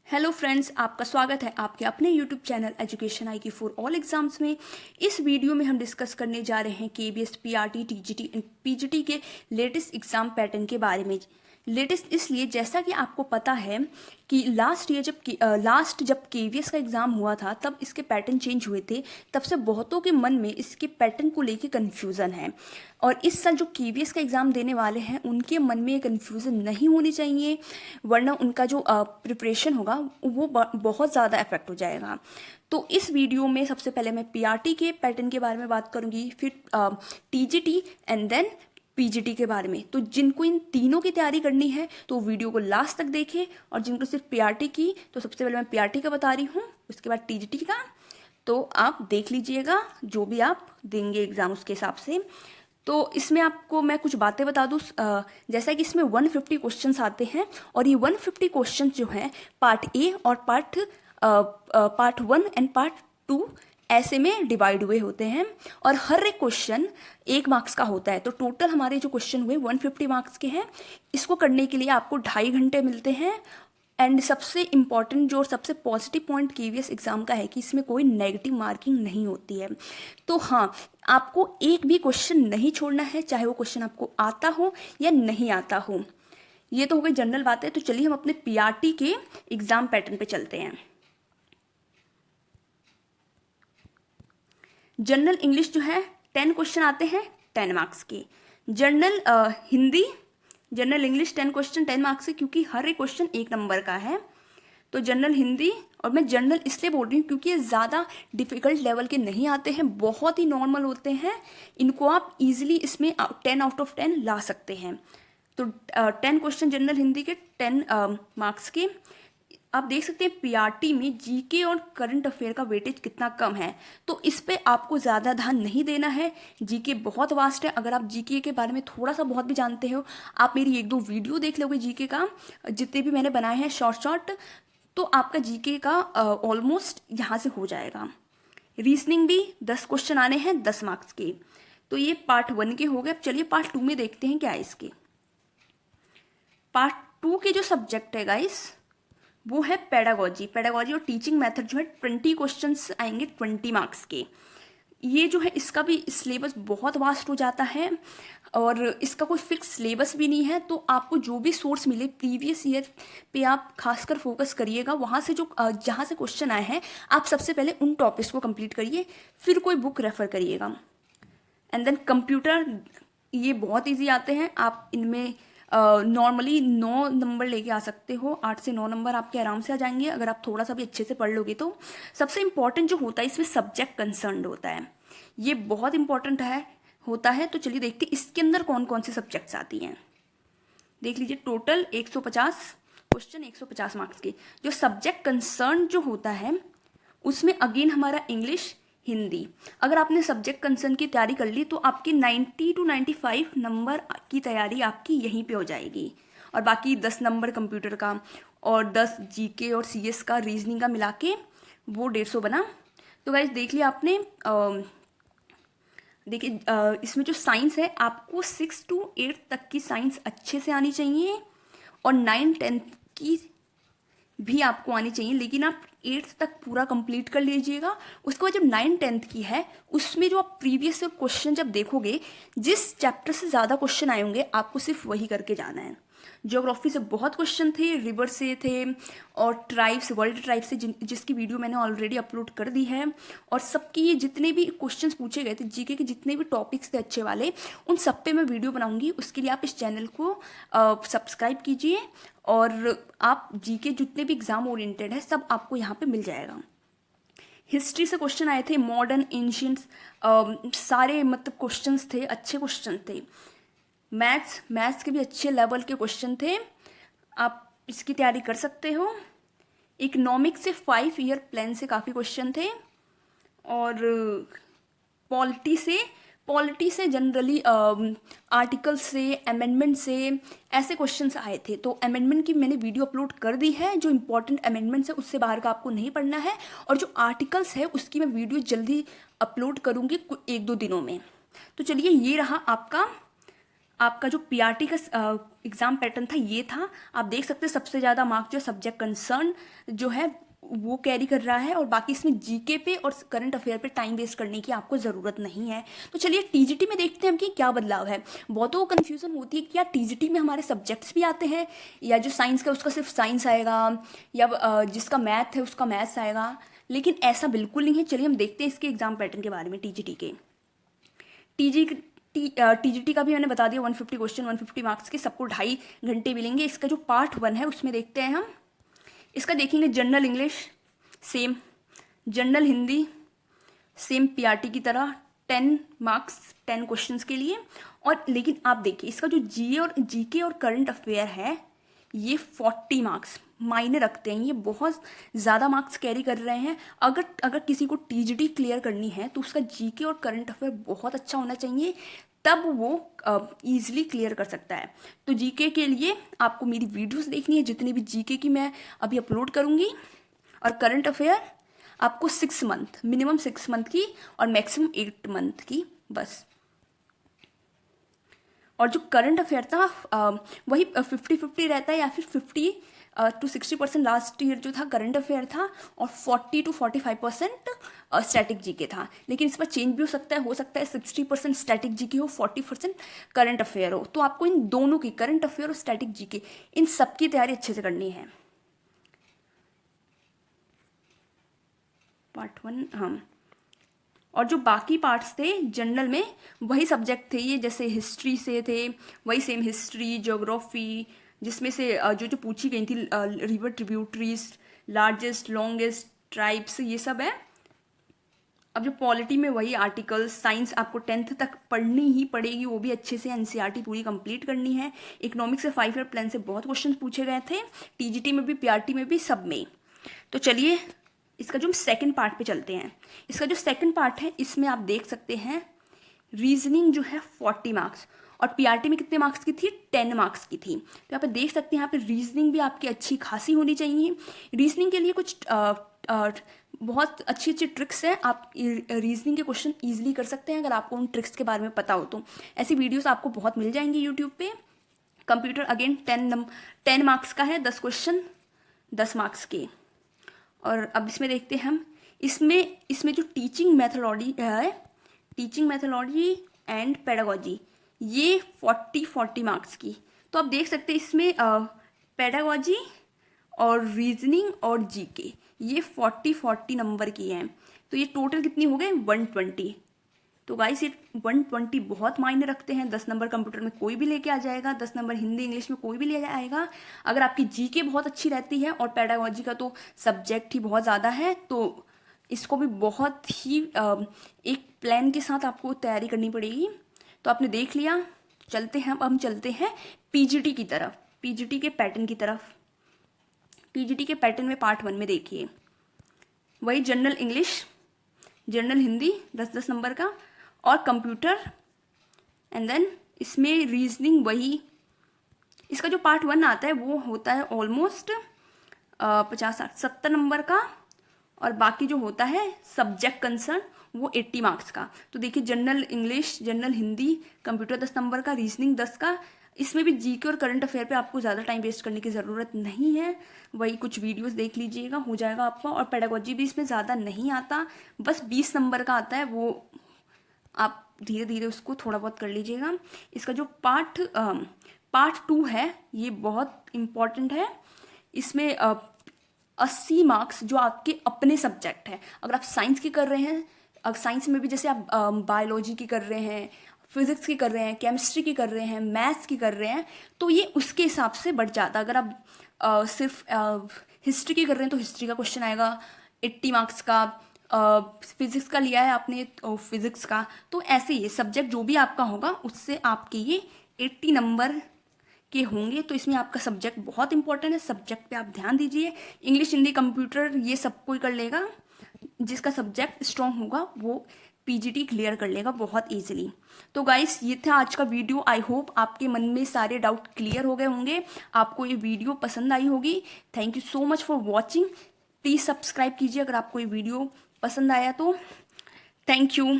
Hello friends, आपका स्वागत है आपके अपने यूट्यूब चैनल एजुकेशन आई की फॉर ऑल एग्जाम्स में। इस वीडियो में हम डिस्कस करने जा रहे हैं KBS, PRT, TGT and PGT के लेटेस्ट एग्जाम पैटर्न के बारे में। लेटेस्ट इसलिए जैसा कि आपको पता है कि लास्ट जब केवीएस का एग्ज़ाम हुआ था तब इसके पैटर्न चेंज हुए थे। तब से बहुतों के मन में इसके पैटर्न को लेके कन्फ्यूज़न है और इस साल जो केवीएस का एग्ज़ाम देने वाले हैं उनके मन में ये कन्फ्यूज़न नहीं होनी चाहिए, वरना उनका जो प्रिपरेशन होगा वो बहुत ज़्यादा इफेक्ट हो जाएगा। तो इस वीडियो में सबसे पहले मैं पीआरटी के पैटर्न के बारे में बात करूँगी, फिर टीजीटी एंड देन पीजीटी के बारे में। तो जिनको इन तीनों की तैयारी करनी है तो वीडियो को लास्ट तक देखें, और जिनको सिर्फ पीआरटी की तो सबसे पहले मैं पीआरटी का बता रही हूँ, उसके बाद टीजीटी का तो आप देख लीजिएगा जो भी आप देंगे एग्ज़ाम उसके हिसाब से। तो इसमें आपको मैं कुछ बातें बता दूँ, जैसा कि इसमें 150 क्वेश्चंस आते हैं और ये 150 क्वेश्चंस जो हैं पार्ट ए और पार्ट 1 एंड पार्ट 2 ऐसे में डिवाइड हुए होते हैं और हर एक क्वेश्चन 1 मार्क्स का होता है। तो टोटल हमारे जो क्वेश्चन हुए 150 मार्क्स के हैं। इसको करने के लिए आपको 2.5 घंटे मिलते हैं। एंड सबसे इम्पॉर्टेंट जो और सबसे पॉजिटिव पॉइंट केवीएस एग्ज़ाम का है कि इसमें कोई नेगेटिव मार्किंग नहीं होती है। तो हाँ, आपको एक भी क्वेश्चन नहीं छोड़ना है, चाहे वो क्वेश्चन आपको आता हो या नहीं आता हो। ये तो हो गई जनरल बातें। तो चलिए हम अपने पीआरटी के एग्ज़ाम पैटर्न पे चलते हैं। जनरल इंग्लिश जो है 10 क्वेश्चन आते हैं 10 मार्क्स के। जनरल इंग्लिश 10 क्वेश्चन 10 मार्क्स से, क्योंकि हर एक क्वेश्चन 1 नंबर का है। तो जनरल हिंदी, और मैं जनरल इसलिए बोल रही हूँ क्योंकि ये ज़्यादा डिफ़िकल्ट लेवल के नहीं आते हैं, बहुत ही नॉर्मल होते हैं। इनको आप इजीली इसमें 10 आउट ऑफ 10 ला सकते हैं। तो 10 क्वेश्चन जनरल हिंदी के 10 मार्क्स के। आप देख सकते हैं पीआरटी में जीके और करंट अफेयर का वेटेज कितना कम है, तो इस पे आपको ज़्यादा ध्यान नहीं देना है। जीके बहुत वास्ट है। अगर आप जीके के बारे में थोड़ा सा बहुत भी जानते हो, आप मेरी 1-2 वीडियो देख लोगे जीके का, जितने भी मैंने बनाए हैं शॉर्ट, तो आपका जीके का ऑलमोस्ट यहाँ से हो जाएगा। रीजनिंग भी 10 क्वेश्चन आने हैं 10 मार्क्स के। तो ये पार्ट 1 के हो गए। अब चलिए पार्ट 2 में देखते हैं क्या है इसके। पार्ट 2 के जो सब्जेक्ट है गाइस वो है पेडागोजी और टीचिंग मेथड जो है 20 क्वेश्चंस आएंगे 20 मार्क्स के। ये जो है इसका भी सिलेबस बहुत वास्ट हो जाता है और इसका कोई फिक्स सिलेबस भी नहीं है। तो आपको जो भी सोर्स मिले प्रीवियस ईयर पे आप खासकर फोकस करिएगा। वहाँ से जहाँ से क्वेश्चन आए हैं आप सबसे पहले उन टॉपिक्स को कंप्लीट करिए, फिर कोई बुक रेफर करिएगा। एंड देन कंप्यूटर, ये बहुत ईजी आते हैं। आप इनमें नॉर्मली 9 नंबर लेके आ सकते हो, 8 से 9 नंबर आपके आराम से आ जाएंगे अगर आप थोड़ा सा भी अच्छे से पढ़ लोगे तो। सबसे इम्पॉर्टेंट जो होता है इसमें सब्जेक्ट कंसर्न्ड होता है, ये बहुत इंपॉर्टेंट होता है। तो चलिए देखते हैं इसके अंदर कौन कौन से सब्जेक्ट्स आती हैं। देख लीजिए टोटल 150 क्वेश्चन 150 मार्क्स के। जो सब्जेक्ट कंसर्न जो होता है उसमें अगेन हमारा इंग्लिश, हिंदी। अगर आपने सब्जेक्ट कंसर्न की तैयारी कर ली तो आपकी 90 to 95 नंबर की तैयारी आपकी यहीं पे हो जाएगी, और बाकी 10 नंबर कंप्यूटर का और 10 जीके और सीएस का, रीजनिंग का मिला के वो 150 बना। तो गाइस देख लिया आपने। देखिए इसमें जो साइंस है आपको 6 to 8 तक की साइंस अच्छे से आनी चाहिए और 9-10 की भी आपको आनी चाहिए, लेकिन आप 8th तक पूरा कंप्लीट कर लीजिएगा। उसके बाद जब 9-10 की है उसमें जो आप प्रीवियस क्वेश्चन जब देखोगे, जिस चैप्टर से ज़्यादा क्वेश्चन आए होंगे आपको सिर्फ वही करके जाना है। ज्योग्राफी से बहुत क्वेश्चन थे, रिवर से थे और ट्राइब्स, वर्ल्ड ट्राइब्स से जिसकी वीडियो मैंने ऑलरेडी अपलोड कर दी है। और सबकी ये जितने भी क्वेश्चंस पूछे गए थे जीके के, जितने भी टॉपिक्स थे अच्छे वाले, उन सब पे मैं वीडियो बनाऊंगी। उसके लिए आप इस चैनल को सब्सक्राइब कीजिए और आप जीके जितने भी एग्जाम ओरिएंटेड है सब आपको यहाँ पे मिल जाएगा। हिस्ट्री से क्वेश्चन आए थे, मॉडर्न, एंशियंट्स, सारे मतलब क्वेश्चंस थे, अच्छे क्वेश्चन थे। मैथ्स के भी अच्छे लेवल के क्वेश्चन थे, आप इसकी तैयारी कर सकते हो। इकोनॉमिक्स से 5 ईयर प्लान से काफ़ी क्वेश्चन थे, और पॉलिटी से जनरली आर्टिकल से, अमेंडमेंट से ऐसे क्वेश्चंस आए थे। तो अमेंडमेंट की मैंने वीडियो अपलोड कर दी है, जो इंपॉर्टेंट अमेंडमेंट्स है उससे बाहर का आपको नहीं पढ़ना है, और जो आर्टिकल्स है उसकी मैं वीडियो जल्दी अपलोड करूँगी 1-2 दिनों में। तो चलिए ये रहा आपका आपका जो पीआरटी का एग्ज़ाम पैटर्न था ये था। आप देख सकते हैं सबसे ज़्यादा मार्क्स जो सब्जेक्ट कंसर्न जो है वो कैरी कर रहा है, और बाकी इसमें जीके पे और करंट अफेयर पे टाइम वेस्ट करने की आपको ज़रूरत नहीं है। तो चलिए टीजीटी में देखते हैं हम कि क्या बदलाव है। बहुतों को कन्फ्यूज़न होती है कि क्या टीजीटी में हमारे सब्जेक्ट्स भी आते हैं, या जो साइंस का उसका सिर्फ साइंस आएगा, या जिसका मैथ है उसका मैथ्स आएगा। लेकिन ऐसा बिल्कुल नहीं है। चलिए हम देखते हैं इसके एग्ज़ाम पैटर्न के बारे में टीजीटी के। टीजीटी का भी मैंने बता दिया 150 क्वेश्चन 150 मार्क्स के, सबको 2.5 घंटे मिलेंगे। इसका जो पार्ट 1 है उसमें देखते हैं हम। इसका देखेंगे general English same, general Hindi same PRT की तरह 10 मार्क्स 10 क्वेश्चंस के लिए। और लेकिन आप देखिए इसका जो जीके और करंट अफेयर है ये 40 मार्क्स मायने रखते हैं। ये बहुत ज़्यादा मार्क्स कैरी कर रहे हैं। अगर किसी को टीजीटी क्लियर करनी है तो उसका जीके और करंट अफेयर बहुत अच्छा होना चाहिए, तब वो ईजिली क्लियर कर सकता है। तो जीके के लिए आपको मेरी वीडियोस देखनी है जितनी भी जीके की मैं अभी अपलोड करूँगी, और करंट अफेयर आपको 6 मंथ मिनिमम 6 मंथ की और मैक्सिमम 8 मंथ की बस। और जो करंट अफेयर था वही 50-50 रहता है, या फिर 50 to 60% लास्ट ईयर जो था करंट अफेयर था, और 40 to 45% स्टैटिक जीके था। लेकिन इस पर चेंज भी हो सकता है 60% स्टैटिक जीके हो, 40% करंट अफेयर हो। तो आपको इन दोनों की, करंट अफेयर और स्टैटिक जीके, इन सब की तैयारी अच्छे से करनी है। पार्ट 1 हाँ। और जो बाकी पार्ट्स थे जनरल में वही सब्जेक्ट थे ये, जैसे हिस्ट्री से थे वही सेम हिस्ट्री, ज्योग्राफी, जिसमें से जो पूछी गई थी river tributaries, largest longest tribes, ये सब है। अब जो पॉलिटी में वही आर्टिकल्स, साइंस आपको 10th तक पढ़नी ही पड़ेगी, वो भी अच्छे से एनसीईआरटी पूरी कंप्लीट करनी है। इकोनॉमिक्स से 5 ईयर प्लान से बहुत क्वेश्चन पूछे गए थे, टीजीटी में भी पीआरटी में भी, सब में। तो चलिए इसका जो हम सेकंड पार्ट पे चलते हैं। इसका जो सेकंड पार्ट है इसमें आप देख सकते हैं रीजनिंग जो है 40 मार्क्स, और पीआरटी में कितने मार्क्स की थी, 10 मार्क्स की थी। तो यहाँ पे देख सकते हैं, यहाँ पे रीजनिंग भी आपकी अच्छी खासी होनी चाहिए। रीजनिंग के लिए कुछ बहुत अच्छी अच्छी ट्रिक्स हैं। आप रीजनिंग के क्वेश्चन ईजिली कर सकते हैं अगर आपको उन ट्रिक्स के बारे में पता हो तो। ऐसी वीडियोस आपको बहुत मिल जाएंगी यूट्यूब पे। कंप्यूटर अगेन 10 मार्क्स का है, 10 क्वेश्चन 10 मार्क्स के। और अब इसमें देखते हैं हम, इसमें जो टीचिंग मैथोलॉजी है, टीचिंग मैथोलॉजी एंड पेडागोजी, ये 40 मार्क्स की। तो आप देख सकते हैं इसमें पेडागोजी और रीजनिंग और जीके ये 40 नंबर की हैं। तो ये टोटल कितनी हो गए 120। तो गाइस ये 120 बहुत मायने रखते हैं। 10 नंबर कंप्यूटर में कोई भी लेके आ जाएगा, 10 नंबर हिंदी इंग्लिश में कोई भी ले आएगा। अगर आपकी जीके बहुत अच्छी रहती है, और पेडागोजी का तो सब्जेक्ट ही बहुत ज़्यादा है, तो इसको भी बहुत ही एक प्लान के साथ आपको तैयारी करनी पड़ेगी। तो आपने देख लिया। चलते हैं, अब हम चलते हैं पीजीटी की तरफ, पीजीटी के पैटर्न की तरफ। पीजीटी के पैटर्न में पार्ट 1 में देखिए वही general English, general Hindi 10-10 number का, और कंप्यूटर, एंड देन इसमें रीजनिंग वही। इसका जो पार्ट 1 आता है वो होता है ऑलमोस्ट 50-60-70 नंबर का, और बाकी जो होता है सब्जेक्ट कंसर्न वो 80 मार्क्स का। तो देखिए general English, general Hindi, computer 10 number का, रीजनिंग 10 का। इसमें भी जीके और करंट अफेयर पे आपको ज़्यादा टाइम वेस्ट करने की ज़रूरत नहीं है, वही कुछ वीडियोस देख लीजिएगा हो जाएगा आपका। और पेडागोजी भी इसमें ज़्यादा नहीं आता, बस 20 नंबर का आता है, वो आप धीरे धीरे उसको थोड़ा बहुत कर लीजिएगा। इसका जो पार्ट 2 है ये बहुत इम्पॉर्टेंट है। इसमें 80 मार्क्स जो आपके अपने सब्जेक्ट हैं। अगर आप साइंस की कर रहे हैं, अगर साइंस में भी जैसे आप बायोलॉजी की कर रहे हैं, फिजिक्स की कर रहे हैं, केमिस्ट्री की कर रहे हैं, मैथ्स की कर रहे हैं, तो ये उसके हिसाब से बढ़ जाता है। अगर आप सिर्फ हिस्ट्री की कर रहे हैं तो हिस्ट्री का क्वेश्चन आएगा 80 मार्क्स का। फिजिक्स का लिया है आपने तो फिजिक्स का। तो ऐसे ही सब्जेक्ट जो भी आपका होगा उससे आपके ये 80 नंबर के होंगे। तो इसमें आपका सब्जेक्ट बहुत इंपॉर्टेंट है, सब्जेक्ट पे आप ध्यान दीजिए। इंग्लिश, हिंदी, कंप्यूटर ये सब कोई कर लेगा, जिसका सब्जेक्ट स्ट्रॉन्ग होगा वो पीजीटी क्लियर कर लेगा बहुत इजीली। तो गाइस ये था आज का वीडियो। आई होप आपके मन में सारे डाउट क्लियर हो गए होंगे, आपको ये वीडियो पसंद आई होगी। Thank you so much for watching. Please subscribe कीजिए अगर आपको ये वीडियो पसंद आया तो। Thank you.